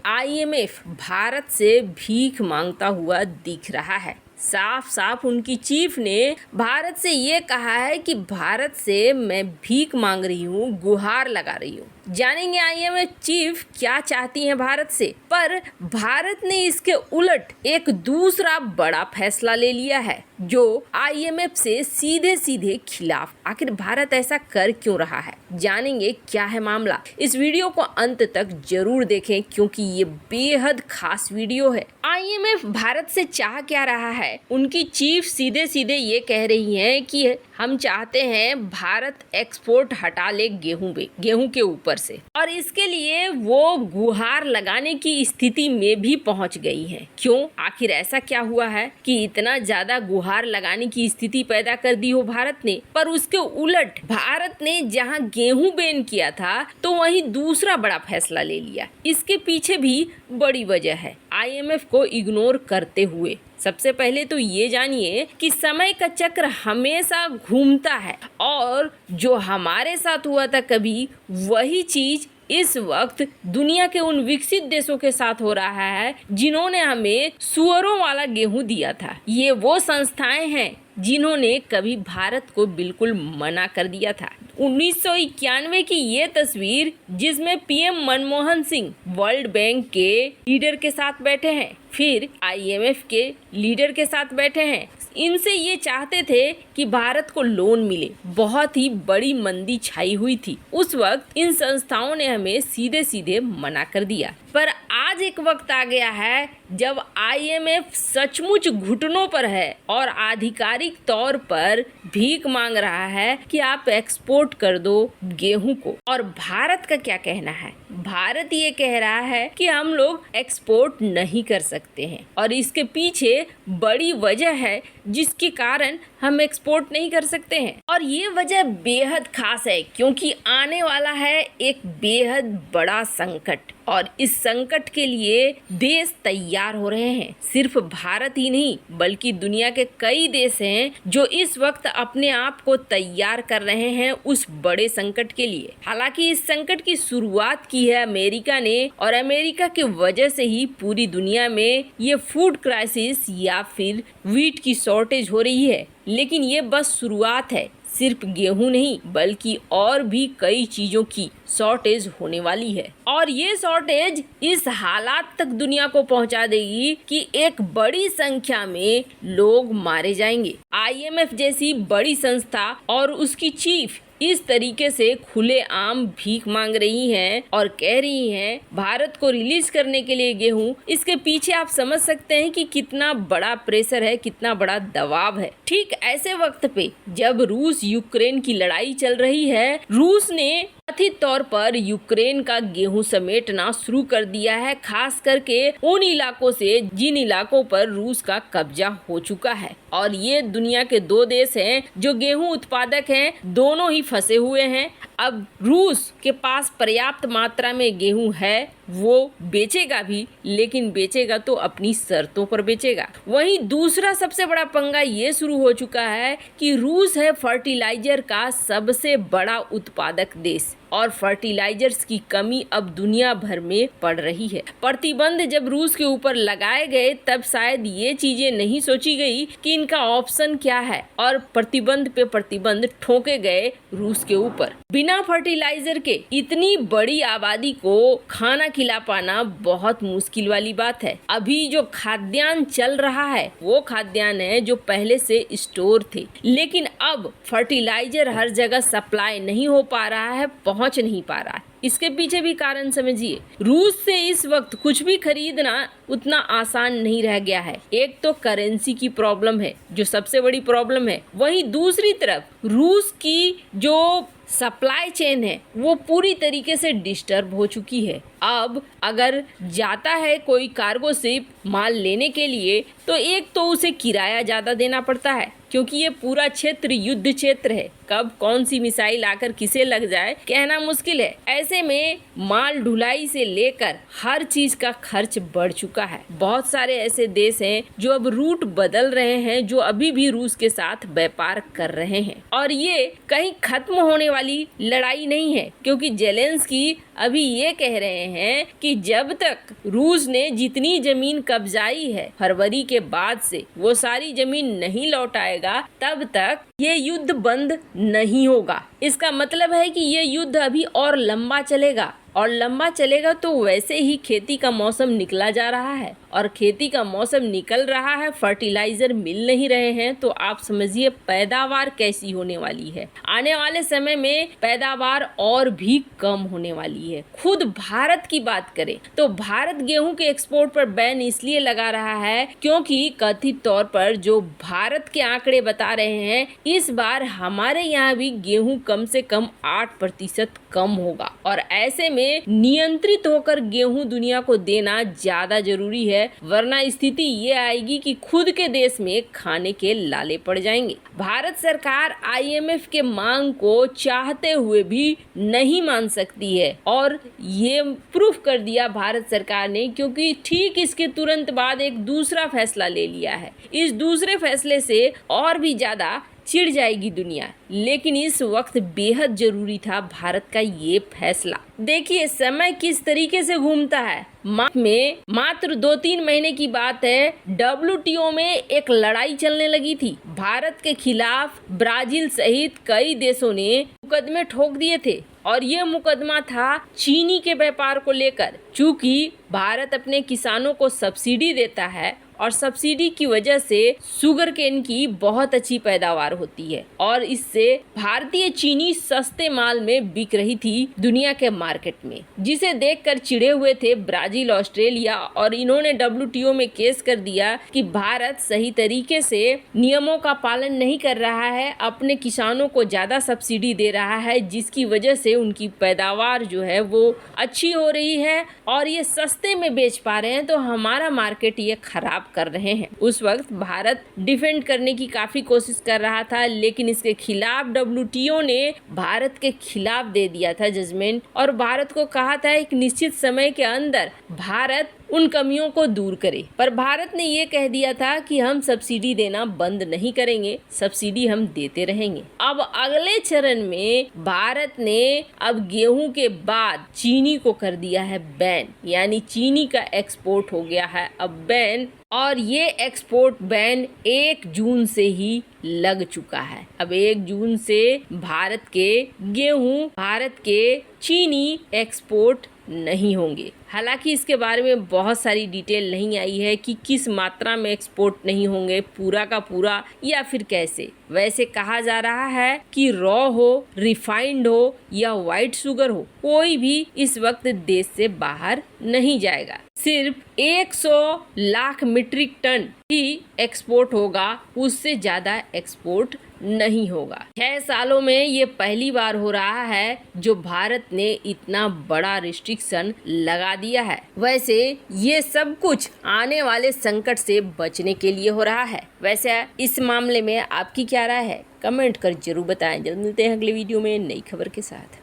IMF Bharat से भीख मांगता हुआ दिख रहा है। साफ साफ उनकी चीफ ने भारत से ये कहा है कि भारत से मैं भीख मांग रही हूँ, गुहार लगा रही हूँ। जानेंगे आईएमएफ चीफ क्या चाहती हैं भारत से। पर भारत ने इसके उलट एक दूसरा बड़ा फैसला ले लिया है जो आईएमएफ से सीधे सीधे खिलाफ। आखिर भारत ऐसा कर क्यों रहा है, जानेंगे क्या है मामला। इस वीडियो को अंत तक जरूर देखें क्योंकि ये बेहद खास वीडियो है। आईएमएफ भारत से चाह क्या रहा है, उनकी चीफ सीधे सीधे ये कह रही हैं कि हम चाहते हैं भारत एक्सपोर्ट हटा ले गेहूं के ऊपर से, और इसके लिए वो गुहार लगाने की स्थिति में भी पहुंच गई है। क्यों, आखिर ऐसा क्या हुआ है कि इतना ज्यादा गुहार लगाने की स्थिति पैदा कर दी हो भारत ने। पर उसके उलट भारत ने जहां गेहूं बैन किया था तो वहीं दूसरा बड़ा फैसला ले लिया। इसके पीछे भी बड़ी वजह है आईएमएफ को इग्नोर करते हुए। सबसे पहले तो ये जानिए कि समय का चक्र हमेशा घूमता है और जो हमारे साथ हुआ था कभी, वही चीज इस वक्त दुनिया के उन विकसित देशों के साथ हो रहा है जिन्होंने हमें सुअरों वाला गेहूं दिया था। ये वो संस्थाएं हैं जिन्होंने कभी भारत को बिल्कुल मना कर दिया था। 1991 की ये तस्वीर जिसमें PM Manmohan Singh world bank के लीडर के साथ बैठे हैं, फिर आईएमएफ के लीडर के साथ बैठे हैं। इनसे ये चाहते थे कि भारत को लोन मिले। बहुत ही बड़ी मंदी छाई हुई थी उस वक्त। इन संस्थाओं ने हमें सीधे सीधे मना कर दिया। पर आज एक वक्त आ गया है जब आईएमएफ सचमुच घुटनों पर है और आधिकारिक तौर पर भीख मांग रहा है कि आप एक्सपोर्ट कर दो गेहूं को। और भारत का क्या कहना है, भारत ये कह रहा है कि हम लोग एक्सपोर्ट नहीं कर सकते हैं और इसके पीछे बड़ी वजह है जिसके कारण हम एक्सपोर्ट नहीं कर सकते हैं। और ये वजह बेहद खास है क्योंकि आने वाला है एक बेहद बड़ा संकट और इस संकट के लिए देश तैयार हो रहे हैं। सिर्फ भारत ही नहीं बल्कि दुनिया के कई देश हैं जो इस वक्त अपने आप को तैयार कर रहे हैं उस बड़े संकट के लिए। हालांकि इस संकट की शुरुआत की है अमेरिका ने और अमेरिका की वजह से ही पूरी दुनिया में ये फूड क्राइसिस या फिर व्हीट की शॉर्टेज हो रही है। लेकिन ये बस शुरुआत है, सिर्फ गेहूं नहीं बल्कि और भी कई चीजों की शॉर्टेज होने वाली है। और ये शॉर्टेज इस हालात तक दुनिया को पहुंचा देगी कि एक बड़ी संख्या में लोग मारे जाएंगे। आईएमएफ जैसी बड़ी संस्था और उसकी चीफ इस तरीके से खुलेआम भीख मांग रही हैं और कह रही हैं भारत को रिलीज करने के लिए गेहूं। इसके पीछे आप समझ सकते हैं कि कितना बड़ा प्रेशर है, कितना बड़ा दबाव है। ठीक ऐसे वक्त पे जब रूस यूक्रेन की लड़ाई चल रही है, रूस ने कथित तौर पर यूक्रेन का गेहूं समेटना शुरू कर दिया है, खास करके उन इलाकों से जिन इलाकों पर रूस का कब्जा हो चुका है। और ये दुनिया के दो देश हैं जो गेहूं उत्पादक हैं, दोनों ही फंसे हुए हैं। अब रूस के पास पर्याप्त मात्रा में गेहूं है, वो बेचेगा भी, लेकिन बेचेगा तो अपनी शर्तों पर बेचेगा। वहीं दूसरा सबसे बड़ा पंगा ये शुरू हो चुका है कि रूस है फर्टिलाइजर का सबसे बड़ा उत्पादक देश और फर्टिलाइजर्स की कमी अब दुनिया भर में पड़ रही है। प्रतिबंध जब रूस के ऊपर लगाए गए तब शायद ये चीजें नहीं सोची गई कि इनका ऑप्शन क्या है और प्रतिबंध पे प्रतिबंध ठोके गए रूस के ऊपर। बिना फर्टिलाइजर के इतनी बड़ी आबादी को खाना खिला पाना बहुत मुश्किल वाली बात है। अभी जो खाद्यान्न चल रहा है वो खाद्यान्न है जो पहले से स्टोर थे, लेकिन अब फर्टिलाइजर हर जगह सप्लाई नहीं हो पा रहा है, पहुंच नहीं पा रहा है। इसके पीछे भी कारण समझिए। रूस से इस वक्त कुछ भी खरीदना उतना आसान नहीं रह गया है। एक तो करेंसी की प्रॉब्लम है जो सबसे बड़ी प्रॉब्लम है, वहीं दूसरी तरफ रूस की जो सप्लाई चेन है वो पूरी तरीके से डिस्टर्ब हो चुकी है। अब अगर जाता है कोई कार्गो शिप माल लेने के लिए तो एक तो उसे किराया ज़्यादा देना पड़ता है क्योंकि ये पूरा क्षेत्र युद्ध क्षेत्र है। कब कौन सी मिसाइल आकर किसे लग जाए कहना मुश्किल है। ऐसे में माल ढुलाई से लेकर हर चीज का खर्च बढ़ चुका है। बहुत सारे ऐसे देश हैं जो अब रूट बदल रहे हैं, जो अभी भी रूस के साथ व्यापार कर रहे हैं। और ये कहीं खत्म होने वाली लड़ाई नहीं है, क्योंकि जेलेंस्की अभी ये कह रहे हैं कि जब तक रूस ने जितनी जमीन कब्जाई है फरवरी के बाद से वो सारी जमीन नहीं लौटाएगा, तब तक ये युद्ध बंद नहीं होगा। इसका मतलब है कि ये युद्ध अभी और लंबा चलेगा, और लंबा चलेगा तो वैसे ही खेती का मौसम निकला जा रहा है, और खेती का मौसम निकल रहा है, फर्टिलाइजर मिल नहीं रहे हैं, तो आप समझिए पैदावार कैसी होने वाली है। आने वाले समय में पैदावार और भी कम होने वाली है। खुद भारत की बात करें तो भारत गेहूं के एक्सपोर्ट पर बैन इसलिए लगा रहा है क्योंकि कथित तौर पर जो भारत के आंकड़े बता रहे हैं, इस बार हमारे यहाँ भी गेहूं कम से कम 8% कम होगा, और ऐसे में नियंत्रित होकर गेहूं दुनिया को देना ज्यादा जरूरी है, वरना स्थिति ये आएगी कि खुद के देश में खाने के लाले पड़ जाएंगे। भारत सरकार IMF के मांग को चाहते हुए भी नहीं मान सकती है, और ये प्रूफ कर दिया भारत सरकार ने, क्योंकि ठीक इसके तुरंत बाद एक दूसरा फैसला ले लिया है। इस दूसरे फैसले से और भी ज्यादा चिढ़ जाएगी दुनिया, लेकिन इस वक्त बेहद जरूरी था भारत का ये फैसला। देखिए समय किस तरीके से घूमता है। मात्र 2-3 महीने की बात है, WTO में एक लड़ाई चलने लगी थी। भारत के खिलाफ ब्राजील सहित कई देशों ने मुकदमे ठोक दिए थे, और ये मुकदमा था चीनी के व्यापार को लेकर। चूंकि भारत अपने किसानों को सब्सिडी देता है, और सब्सिडी की वजह से शुगर केन की बहुत अच्छी पैदावार होती है, और इससे भारतीय चीनी सस्ते माल में बिक रही थी दुनिया के मार्केट में, जिसे देखकर चिढ़े हुए थे ब्राजील, ऑस्ट्रेलिया, और इन्होंने WTO में केस कर दिया कि भारत सही तरीके से नियमों का पालन नहीं कर रहा है, अपने किसानों को ज्यादा सब्सिडी दे रहा है, जिसकी वजह से उनकी पैदावार जो है वो अच्छी हो रही है और ये सस्ते में बेच पा रहे हैं, तो हमारा मार्केट ये खराब कर रहे हैं। उस वक्त भारत डिफेंड करने की काफी कोशिश कर रहा था, लेकिन इसके खिलाफ WTO ने भारत के खिलाफ दे दिया था जजमेंट, और भारत को कहा था एक निश्चित समय के अंदर भारत उन कमियों को दूर करे। पर भारत ने ये कह दिया था कि हम सब्सिडी देना बंद नहीं करेंगे, सब्सिडी हम देते रहेंगे। अब अगले चरण में भारत ने अब गेहूं के बाद चीनी को कर दिया है बैन, यानी चीनी का एक्सपोर्ट हो गया है अब बैन, और ये एक्सपोर्ट बैन 1 जून से ही लग चुका है। अब 1 जून से भारत के गेहूं, भारत के चीनी एक्सपोर्ट नहीं होंगे। हालांकि इसके बारे में बहुत सारी डिटेल नहीं आई है कि किस मात्रा में एक्सपोर्ट नहीं होंगे, पूरा का पूरा या फिर कैसे। वैसे कहा जा रहा है कि रॉ हो, रिफाइंड हो या व्हाइट शुगर हो, कोई भी इस वक्त देश से बाहर नहीं जाएगा। सिर्फ 100 लाख मीट्रिक टन ही एक्सपोर्ट होगा, उससे ज्यादा एक्सपोर्ट नहीं होगा। 6 सालों में ये पहली बार हो रहा है जो भारत ने इतना बड़ा रिस्ट्रिक्शन लगा दिया है। वैसे ये सब कुछ आने वाले संकट से बचने के लिए हो रहा है। वैसे इस मामले में आपकी क्या राय है, कमेंट कर जरूर बताएं। जल्द मिलते हैं अगले वीडियो में नई खबर के साथ।